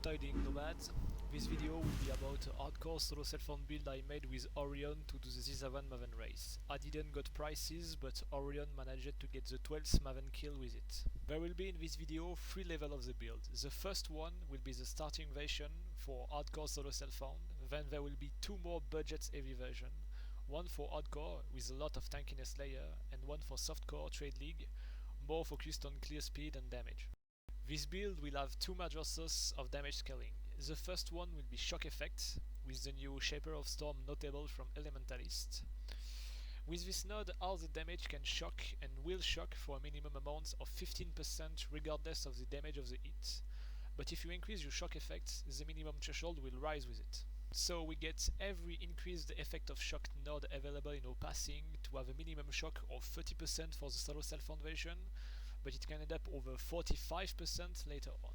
Tiding Nomads. This video will be about a hardcore solo self-found build I made with Orion to do the Z7 Maven race. I didn't got prizes, but Orion managed to get the 12th Maven kill with it. There will be in this video 3 levels of the build. The first one will be the starting version for hardcore solo self-found, then there will be 2 more budget heavy version, one for hardcore with a lot of tankiness layer, and one for Softcore TradeLeague, more focused on clear speed and damage. This build will have 2 major sources of damage scaling. The first one will be shock effect, with the new Shaper of Storm notable from Elementalist. With this node, all the damage can shock and will shock for a minimum amount of 15% regardless of the damage of the hit. But if you increase your shock effect, the minimum threshold will rise with it. So we get every increased effect of shock node available in our passing to have a minimum shock of 30% for the solo self-found version, but it can end up over 45% later on.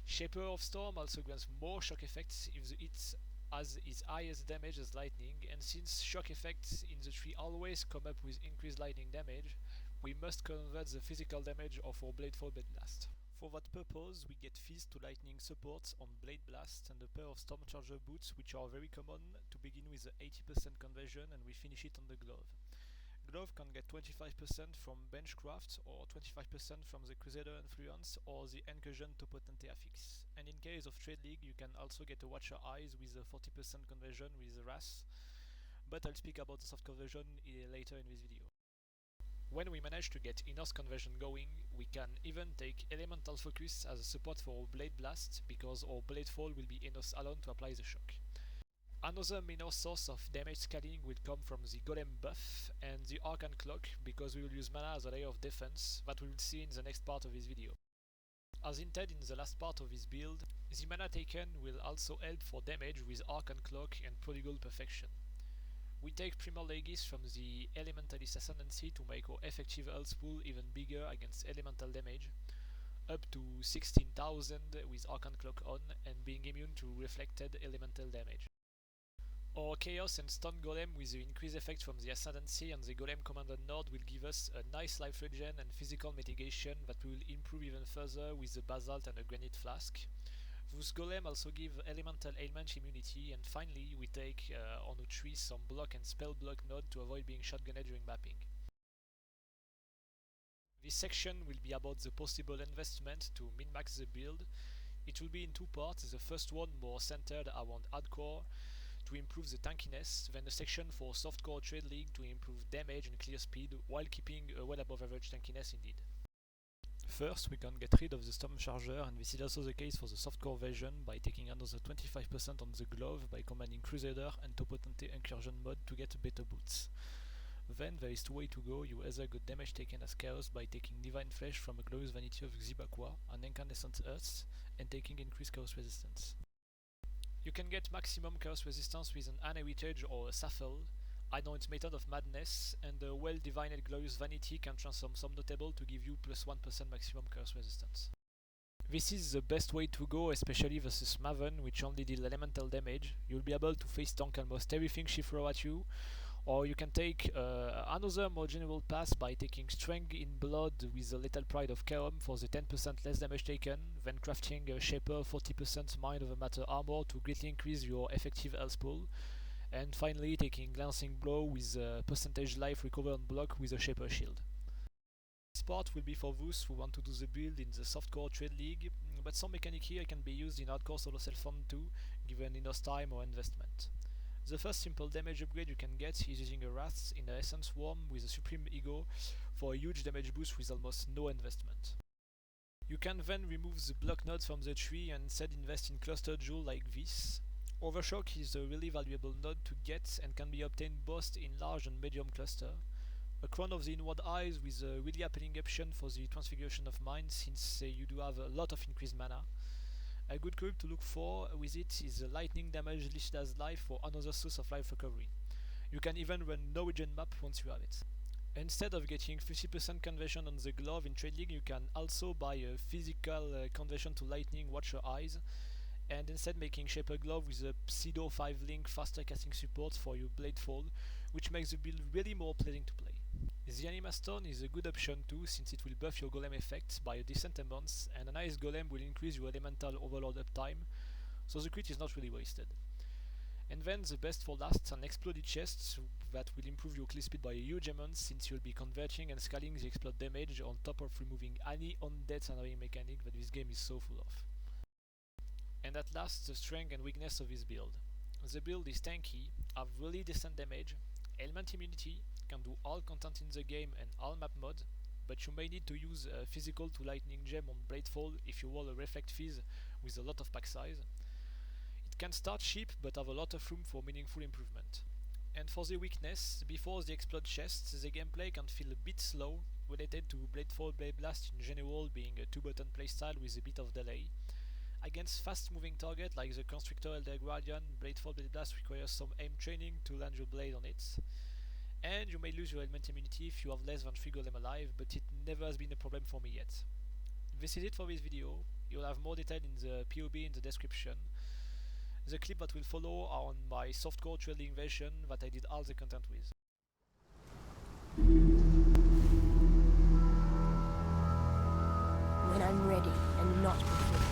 Shaper of Storm also grants more shock effects if the hit has its highest damage as lightning, and since shock effects in the tree always come up with increased lightning damage, we must convert the physical damage of our Bladefall Blade Blast. For that purpose, we get Fizz to lightning support on Blade Blast and a pair of Stormcharger boots, which are very common, to begin with the 80% conversion, and we finish it on the glove. Glove can get 25% from Benchcraft or 25% from the Crusader Influence or the Incursion Topotente affix. And in case of TradeLeague, you can also get a Watcher Eyes with a 40% conversion with the RAS, but I'll speak about the softcore version later in this video. When we manage to get Enough conversion going, we can even take Elemental Focus as a support for our Blade Blast, because our Bladefall will be Enough alone to apply the shock. Another minor source of damage scaling will come from the Golem buff and the Arcane Clock, because we will use mana as a layer of defense that we will see in the next part of this video. As hinted in the last part of this build, the mana taken will also help for damage with Arcane Clock and Prodigal Perfection. We take Primal Aegis from the Elementalist Ascendancy to make our effective health pool even bigger against elemental damage, up to 16,000 with Arcane Clock on and being immune to reflected elemental damage. Our Chaos and Stun Golem with the increased effect from the Ascendancy and the Golem Commander node will give us a nice life regen and physical mitigation that we will improve even further with the Basalt and a Granite Flask. Those Golem also give Elemental Ailment immunity, and finally we take on a tree some block and spell block node to avoid being shotgunned during mapping. This section will be about the possible investment to min-max the build. It will be in 2 parts, the first one more centered around hardcore to improve the tankiness, then a section for Softcore TradeLeague to improve damage and clear speed while keeping a well above average tankiness indeed. First, we can get rid of the Stormcharger, and this is also the case for the Softcore version by taking another 25% on the glove by commanding Crusader and Topotente Incursion mode to get better boots. Then there is 2 ways to go. You either get damage taken as Chaos by taking Divine Flesh from a Glorious Vanity of Xibaqua, an Incandescent Earth, and taking increased Chaos Resistance. You can get maximum Chaos Resistance with an Heritage or a Saffel, Anoint Method of Madness, and a well-divined Glorious Vanity can transform some notable to give you plus 1% maximum Chaos Resistance. This is the best way to go, especially versus Maven, which only deal elemental damage. You'll be able to face tank almost everything she throws at you, or you can take another more general path by taking Strength in Blood with the Lethal Pride of Kaom for the 10% less damage taken, then crafting a Shaper 40% Mind over Matter armor to greatly increase your effective health pool, and finally taking Glancing Blow with percentage life recover on block with a Shaper shield. This part will be for those who want to do the build in the Softcore TradeLeague, but some mechanic here can be used in hardcore solo self-found too, given enough time or investment. The first simple damage upgrade you can get is using a Wrath in the Essence Worm with a Supreme Ego for a huge damage boost with almost no investment. You can then remove the block nodes from the tree and instead invest in Cluster Jewel like this. Overshock is a really valuable node to get and can be obtained both in large and medium cluster. A Crown of the Inward Eyes with a really appealing option for the Transfiguration of Mind, since you do have a lot of increased mana. A good group to look for with it is the Lightning Damage listed as life for another source of life recovery. You can even run no regen map once you have it. Instead of getting 50% conversion on the glove in TradeLeague, you can also buy a physical conversion to Lightning Watcher Eyes, and instead making Shaper Glove with a pseudo 5 link faster casting support for your Bladefall, which makes the build really more pleasing to play. The Anima Stone is a good option too, since it will buff your golem effects by a decent amount, and a nice golem will increase your elemental overload uptime, so the crit is not really wasted. And then the best for last, an exploded chest that will improve your kill speed by a huge amount, since you'll be converting and scaling the explode damage on top of removing any on-death annoying mechanic that this game is so full of. And at last, the strength and weakness of this build. The build is tanky, have really decent damage, element immunity, can do all content in the game and all map mod, but you may need to use a physical to lightning gem on Bladefall if you roll a reflect fizz with a lot of pack size. It can start cheap but have a lot of room for meaningful improvement. And for the weakness, before the explode chest, the gameplay can feel a bit slow, related to Bladefall Blade Blast in general being a 2-button playstyle with a bit of delay. Against fast-moving target like the Constrictor Elder Guardian, Bladefall Blade Blast requires some aim training to land your blade on it. And you may lose your element immunity if you have less than 3 golem alive, but it never has been a problem for me yet. This is it for this video. You'll have more detail in the POB in the description. The clip that will follow are on my Softcore TradeLeague version that I did all the content with. When I'm ready and not before.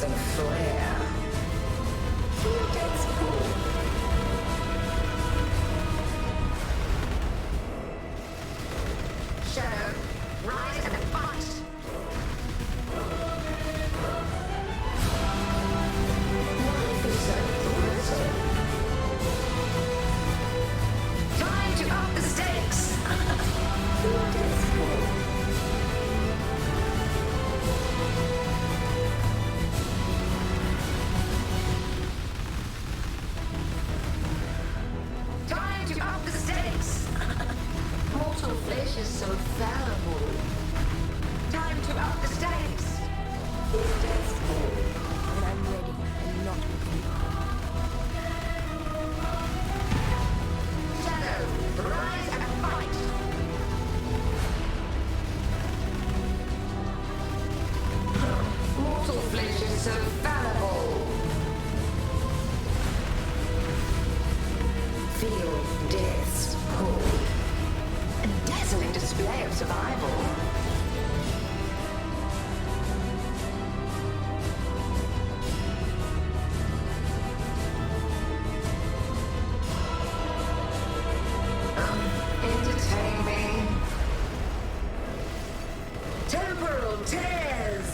some flair. Feel death's cool. Shadow, rise and fight! Life is so brutal. Time to up the stakes! Feel death's cool. Time to up the stakes! Mortal flesh is so fallible. Time to up the stakes! Feel death's cool. When I'm ready and not before. Shadow, rise and fight! Mortal flesh is so fallible. Feel death's pull. A dazzling display of survival. Entertain me. Temporal tears.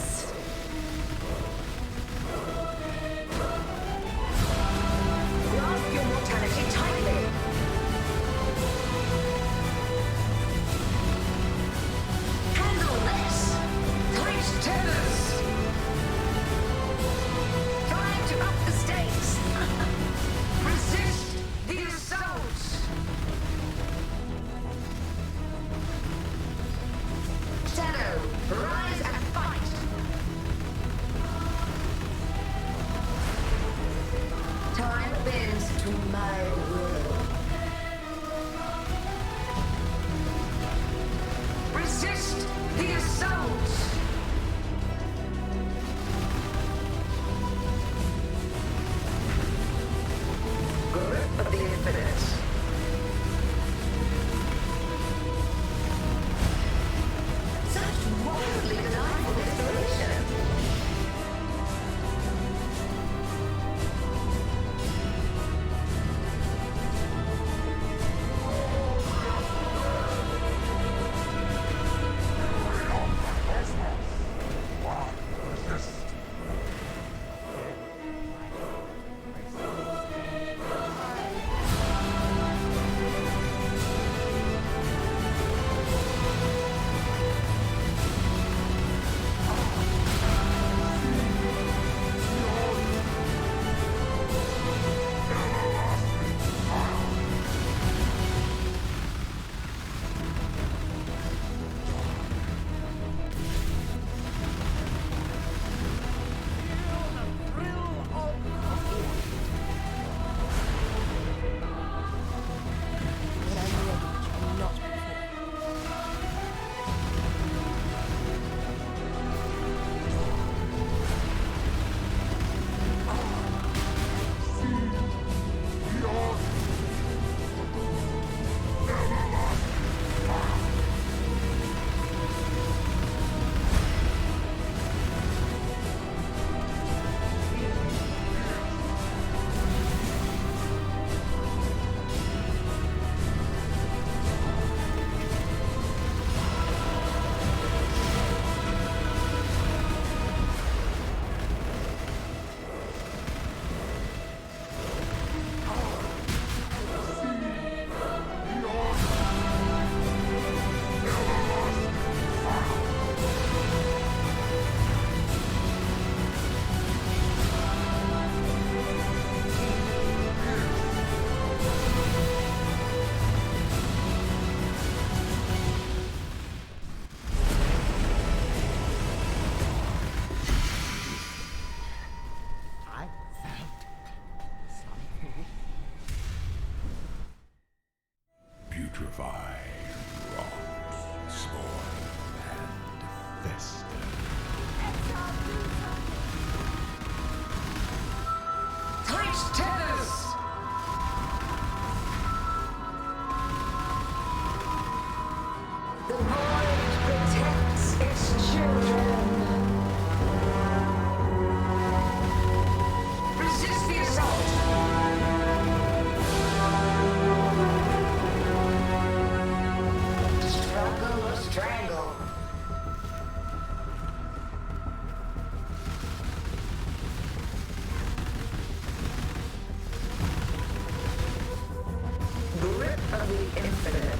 of the infinite.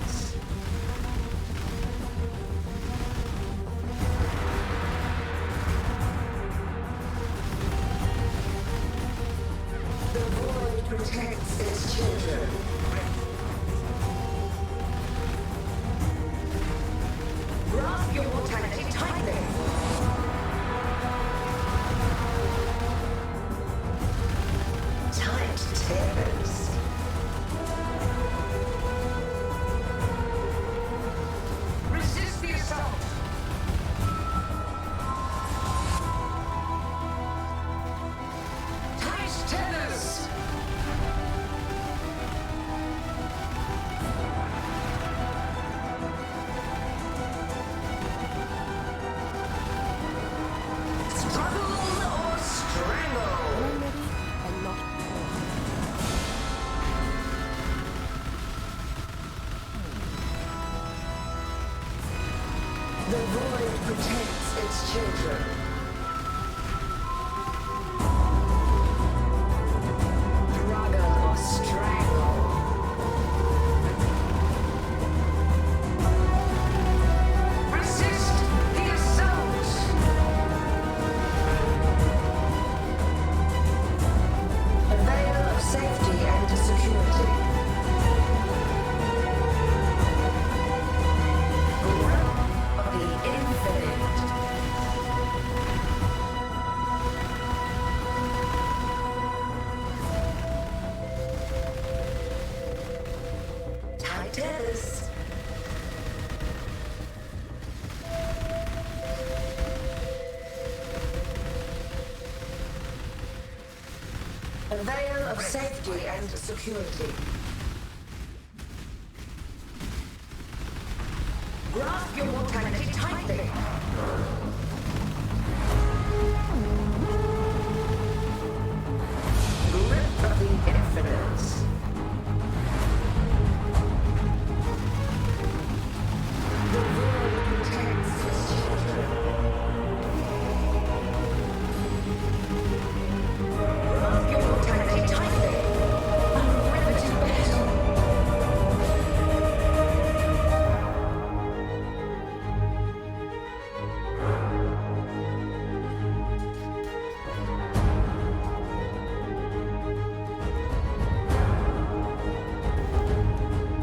The void protects its children. Grasp your mortality tightly. Tight tears. Resist the assault. Tight tethers. Struggle or strangle. Born ready and not born. The void protects its children. Struggle or strangle. Resist the assault. A veil of safety and security. Realm of the infinite. Tight tethers. A veil of safety and security. Grasp your mortality tightly. Grip of the infinite. The world protects its children. Grasp your mortality tightly. Unriveted battle.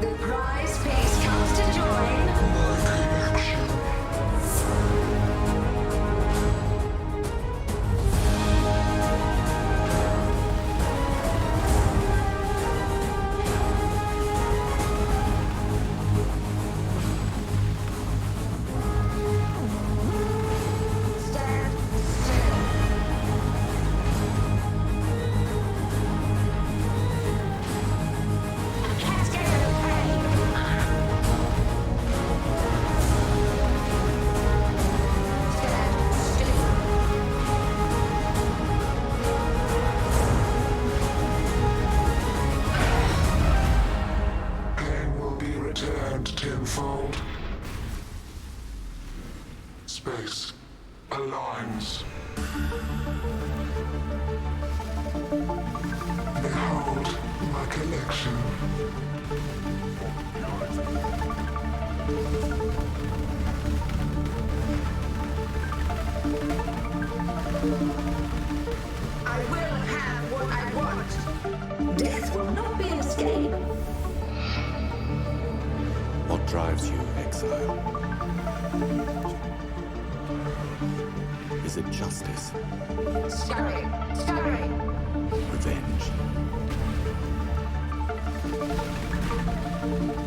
The prize piece comes to join. Stand still. A cascade of pain. Stand still. Pain will be returned tenfold. Space aligns. Behold my collection. I will have what I want. Death will not be an escape. What drives you, Exile? Is it justice? Scurry, scurry. Revenge?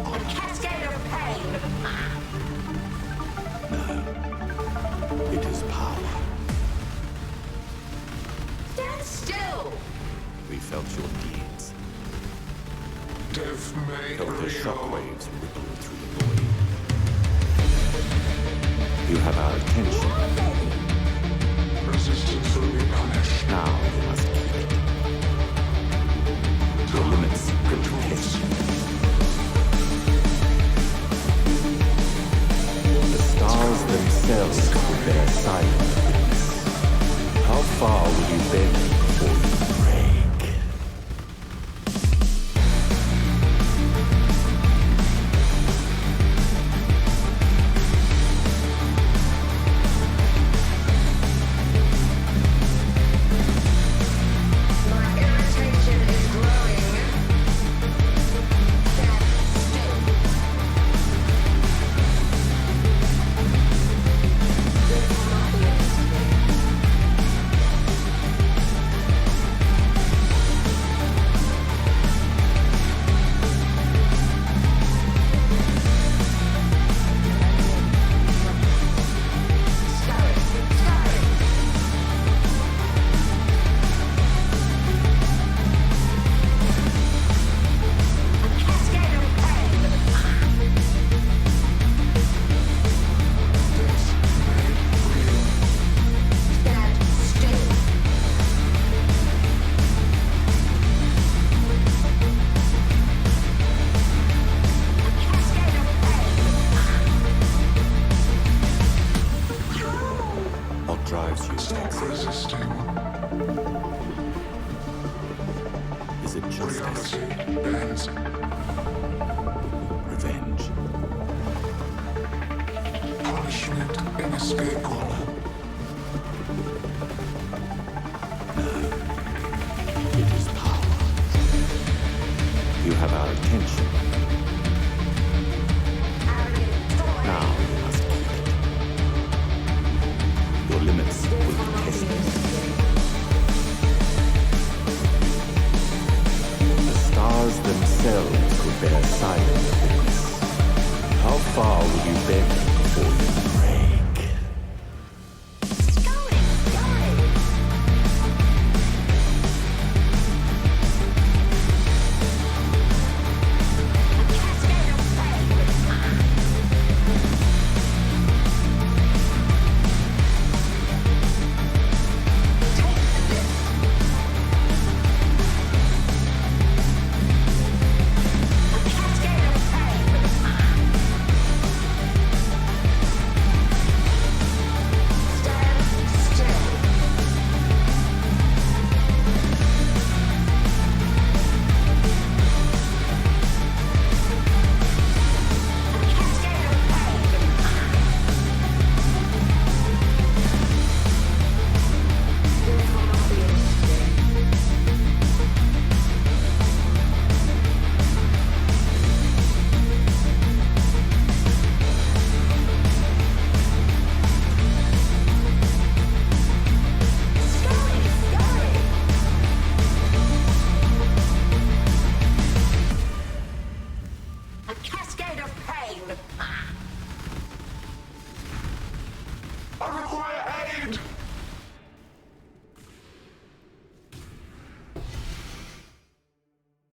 A cascade of pain. No. It is power. Stand still. We felt your deeds. Death made Felt the real. shockwaves ripple through the void. You have our attention. Resistance will be punished. Now you must keep it. Your limits will be tested. The stars themselves will bear silent witness. How far will you bend before you break? Resisting. Is it justice? Reality bends. Revenge? Punishment inescapable. It is power. You have our attention.